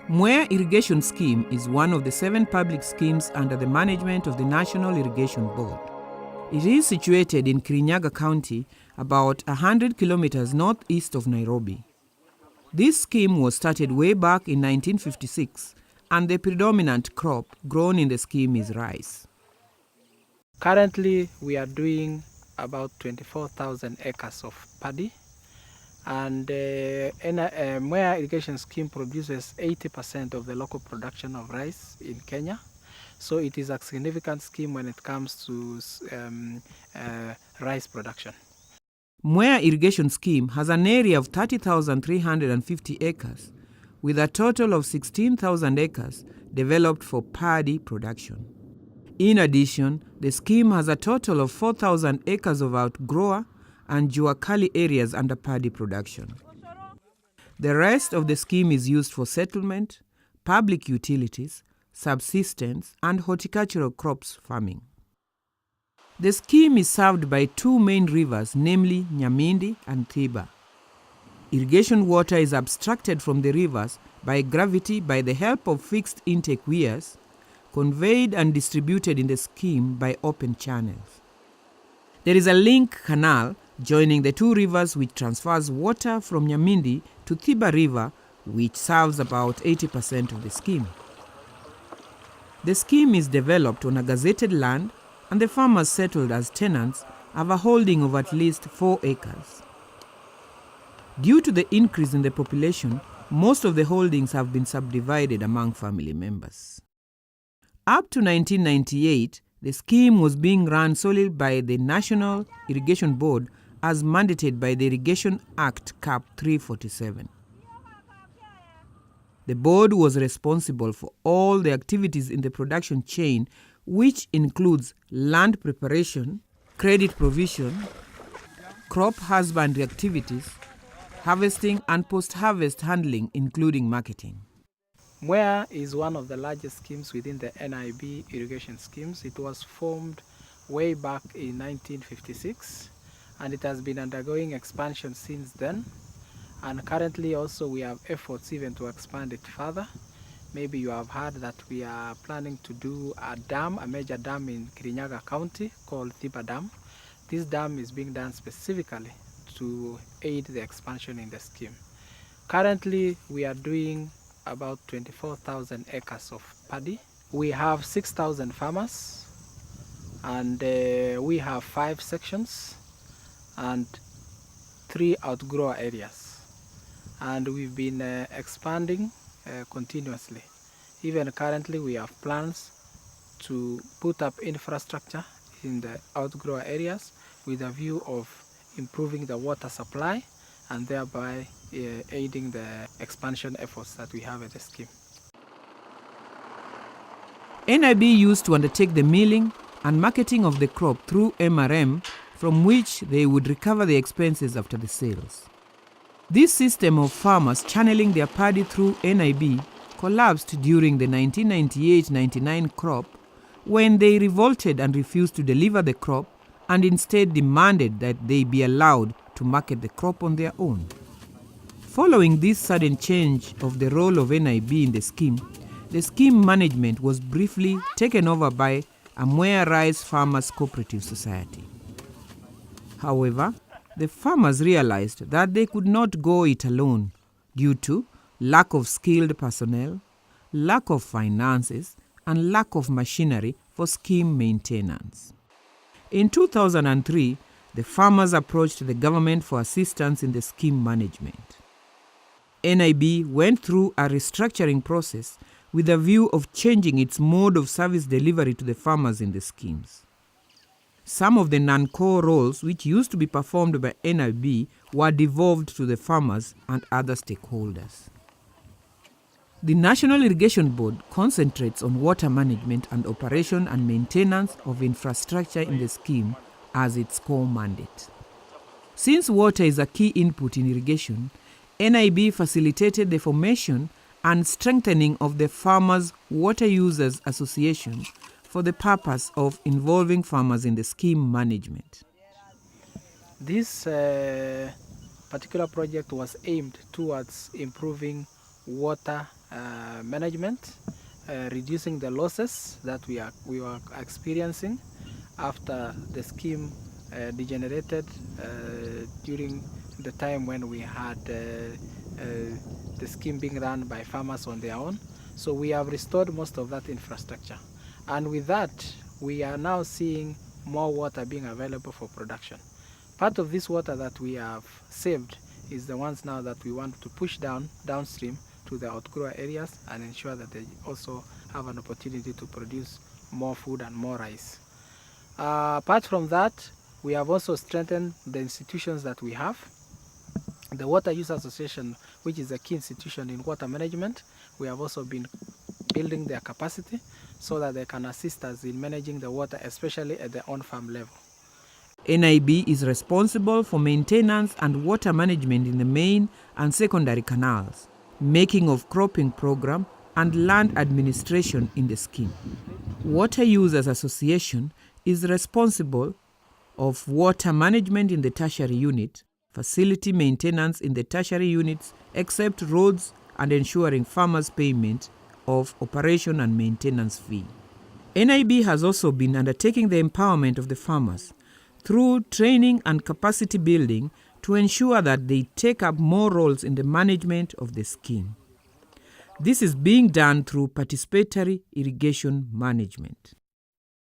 Mwea Irrigation Scheme is one of the 7 public schemes under the management of the National Irrigation Board. It is situated in Kirinyaga County, about 100 kilometers northeast of Nairobi. This scheme was started way back in 1956, and the predominant crop grown in the scheme is rice. Currently, we are doing about 24,000 acres of paddy, and Mwea Irrigation Scheme produces 80% of the local production of rice in Kenya. So it is a significant scheme when it comes to rice production. Mwea Irrigation Scheme has an area of 30,350 acres, with a total of 16,000 acres developed for paddy production. In addition, the scheme has a total of 4,000 acres of outgrower and juakali areas under paddy production. The rest of the scheme is used for settlement, public utilities, subsistence, and horticultural crops farming. The scheme is served by 2 main rivers, namely Nyamindi and Thiba. Irrigation water is abstracted from the rivers by gravity by the help of fixed intake weirs, conveyed and distributed in the scheme by open channels. There is a link canal joining the 2 rivers which transfers water from Nyamindi to Thiba River, which serves about 80% of the scheme. The scheme is developed on a gazetted land, and the farmers settled as tenants have a holding of at least 4 acres. Due to the increase in the population, most of the holdings have been subdivided among family members. Up to 1998, the scheme was being run solely by the National Irrigation Board as mandated by the Irrigation Act Cap 347. The board was responsible for all the activities in the production chain, which includes land preparation, credit provision, crop husbandry activities, harvesting and post-harvest handling, including marketing. Mwea is one of the largest schemes within the NIB irrigation schemes. It was formed way back in 1956, and it has been undergoing expansion since then. And currently also we have efforts even to expand it further. Maybe you have heard that we are planning to do a major dam in Kirinyaga County called Thiba Dam. This dam is being done specifically to aid the expansion in the scheme. Currently we are doing about 24,000 acres of paddy. We have 6,000 farmers, and we have 5 sections and 3 outgrower areas, and we've been expanding continuously. Even currently we have plans to put up infrastructure in the outgrower areas with a view of improving the water supply and thereby aiding the expansion efforts that we have at the scheme. NIB used to undertake the milling and marketing of the crop through MRM, from which they would recover the expenses after the sales. This system of farmers channeling their paddy through NIB collapsed during the 1998-99 crop, when they revolted and refused to deliver the crop and instead demanded that they be allowed to market the crop on their own. Following this sudden change of the role of NIB in the scheme management was briefly taken over by a Mwea Rice Farmers Cooperative Society. However, the farmers realized that they could not go it alone due to lack of skilled personnel, lack of finances, and lack of machinery for scheme maintenance. In 2003, the farmers approached the government for assistance in the scheme management. NIB went through a restructuring process with a view of changing its mode of service delivery to the farmers in the schemes. Some of the non-core roles which used to be performed by NIB were devolved to the farmers and other stakeholders. The National Irrigation Board concentrates on water management and operation and maintenance of infrastructure in the scheme as its core mandate. Since water is a key input in irrigation, NIB facilitated the formation and strengthening of the Farmers Water Users Association for the purpose of involving farmers in the scheme management. This particular project was aimed towards improving water management, reducing the losses that we were experiencing after the scheme degenerated during the time when we had the scheme being run by farmers on their own. So we have restored most of that infrastructure. And with that, we are now seeing more water being available for production. Part of this water that we have saved is the ones now that we want to push downstream to the outgrower areas and ensure that they also have an opportunity to produce more food and more rice. Apart from that, we have also strengthened the institutions that we have. The Water Use Association, which is a key institution in water management, we have also been building their capacity so that they can assist us in managing the water, especially at the on-farm level. NIB is responsible for maintenance and water management in the main and secondary canals, making of cropping program, and land administration in the scheme. Water Users Association is responsible of water management in the tertiary unit, facility maintenance in the tertiary units except roads, and ensuring farmers' payment of operation and maintenance fee. NIB has also been undertaking the empowerment of the farmers through training and capacity building to ensure that they take up more roles in the management of the scheme. This is being done through participatory irrigation management.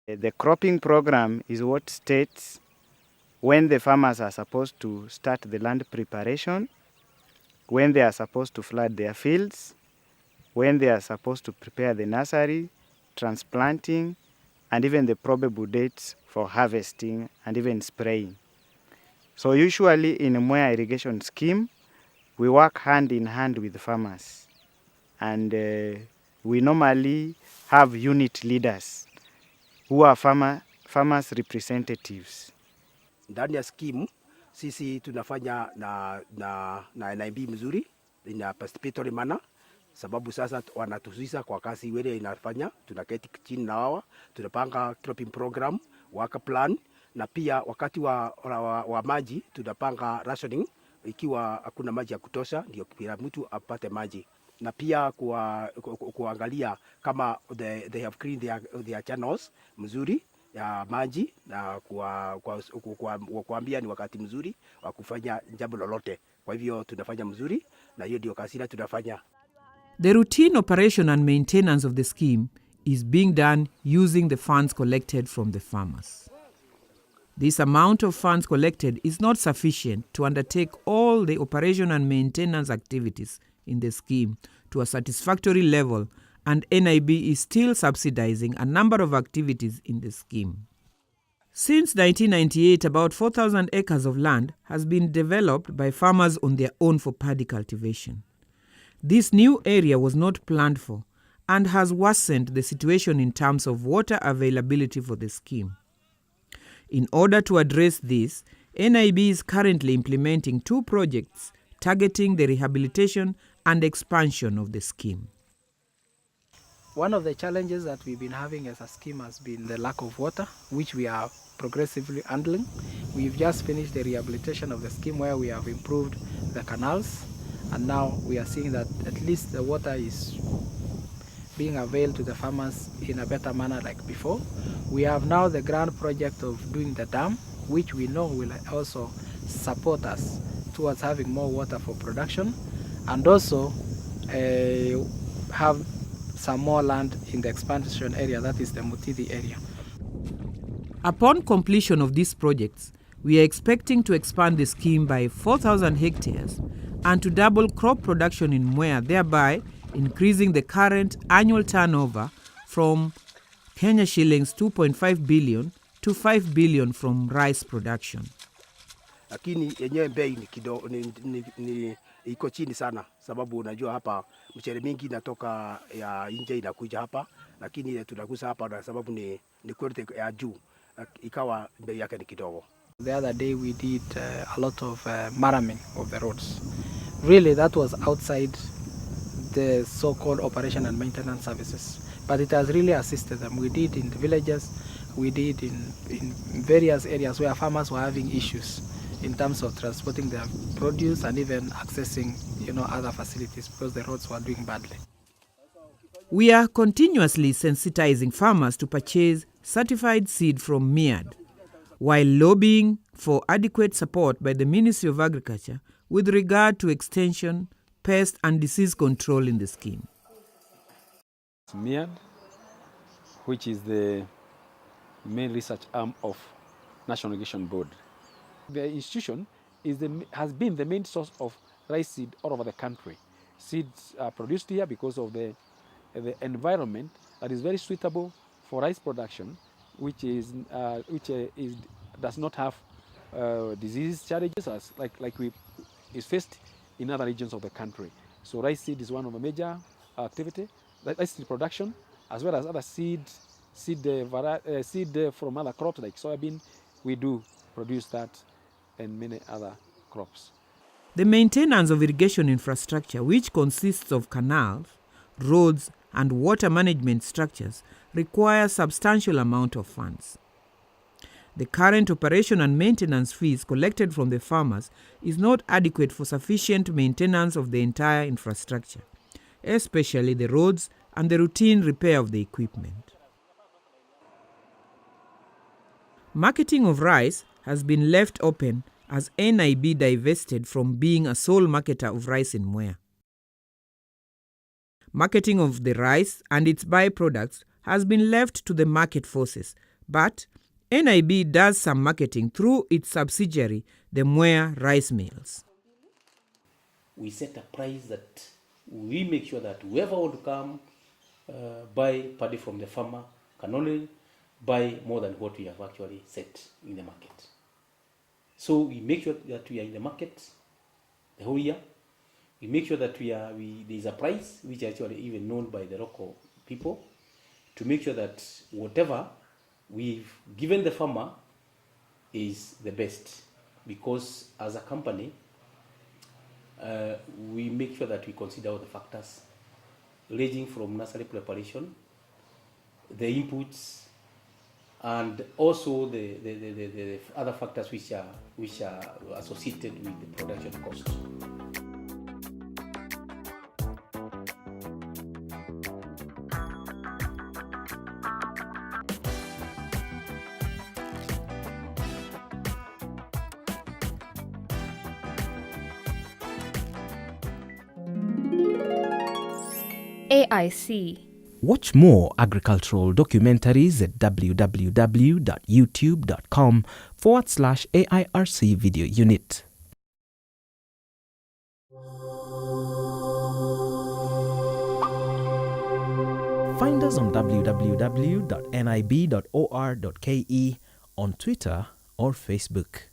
The cropping program is what states when the farmers are supposed to start the land preparation, when they are supposed to flood their fields, when they are supposed to prepare the nursery, transplanting, and even the probable dates for harvesting and even spraying. So usually in a Mwea Irrigation Scheme, we work hand in hand with farmers. And we normally have unit leaders who are farmers representatives. Ndani ya scheme sisi tunafanya na NIB mzuri ina participatory manner, sababu sasa wanatuhusisha kwa kazi wale inafanya. Tunaketi chini na wao, tunapanga cropping program, work plan, na pia wakati wa maji tunapanga rationing. Ikiwa hakuna maji ya kutosha, ndio kila mtu apate maji, na pia kuangalia kama they have cleaned their channels mzuri ya maji, na kuambia ni wakati mzuri wa kufanya jambo lolote. Kwa hivyo tunafanya mzuri, na hiyo ndio kazi tunafanya. The routine operation and maintenance of the scheme is being done using the funds collected from the farmers. This amount of funds collected is not sufficient to undertake all the operation and maintenance activities in the scheme to a satisfactory level, and NIB is still subsidizing a number of activities in the scheme. Since 1998, about 4,000 acres of land has been developed by farmers on their own for paddy cultivation. This new area was not planned for and has worsened the situation in terms of water availability for the scheme. In order to address this, NIB is currently implementing 2 projects targeting the rehabilitation and expansion of the scheme. One of the challenges that we've been having as a scheme has been the lack of water, which we are progressively handling. We've just finished the rehabilitation of the scheme where we have improved the canals, and now we are seeing that at least the water is being availed to the farmers in a better manner like before. We have now the grand project of doing the dam, which we know will also support us towards having more water for production, and also have some more land in the expansion area, that is the Mutidi area. Upon completion of these projects, we are expecting to expand the scheme by 4,000 hectares and to double crop production in Mwea, thereby increasing the current annual turnover from Kenya shillings 2.5 billion to 5 billion from rice production. Lakini yenyewe bei ni kidogo, ni iko chini sana, sababu unajua hapa mchele mingi inatoka ya nje inakuja hapa, lakini tunakuza hapa na sababu ni quality ya juu, ikawa bei yake ni kidogo. The other day we did a lot of murraming of the roads. Really that was outside the so-called operation and maintenance services, but it has really assisted them. We did in the villages, we did in various areas where farmers were having issues in terms of transporting their produce and even accessing, other facilities because the roads were doing badly. We are continuously sensitizing farmers to purchase certified seed from Miad, while lobbying for adequate support by the Ministry of Agriculture with regard to extension, pest and disease control in the scheme. Miad, which is the main research arm of National Irrigation Board. The institution has been the main source of rice seed all over the country. Seeds are produced here because of the environment that is very suitable for rice production, which does not have disease challenges as is faced in other regions of the country. So rice seed is one of the major activity, rice seed production, as well as other seed from other crops like soybean. We do produce that and many other crops. The maintenance of irrigation infrastructure, which consists of canals, roads and water management structures, requires substantial amount of funds. The current operation and maintenance fees collected from the farmers is not adequate for sufficient maintenance of the entire infrastructure, especially the roads and the routine repair of the equipment. Marketing of rice has been left open as NIB divested from being a sole marketer of rice in Mwea. Marketing of the rice and its byproducts has been left to the market forces, but NIB does some marketing through its subsidiary, the Mwea Rice Mills. We set a price that we make sure that whoever want to come buy paddy from the farmer can only buy more than what we have actually set in the market. So we make sure that we are in the market the whole year. We make sure that there is a price which is actually even known by the local people, to make sure that whatever we've given the farmer is the best, because as a company we make sure that we consider all the factors ranging from nursery preparation, the inputs, and also the other factors which are associated with the production cost. AIC. Watch more agricultural documentaries at www.youtube.com/AIRC video unit. Find us on www.nib.or.ke, on Twitter or Facebook.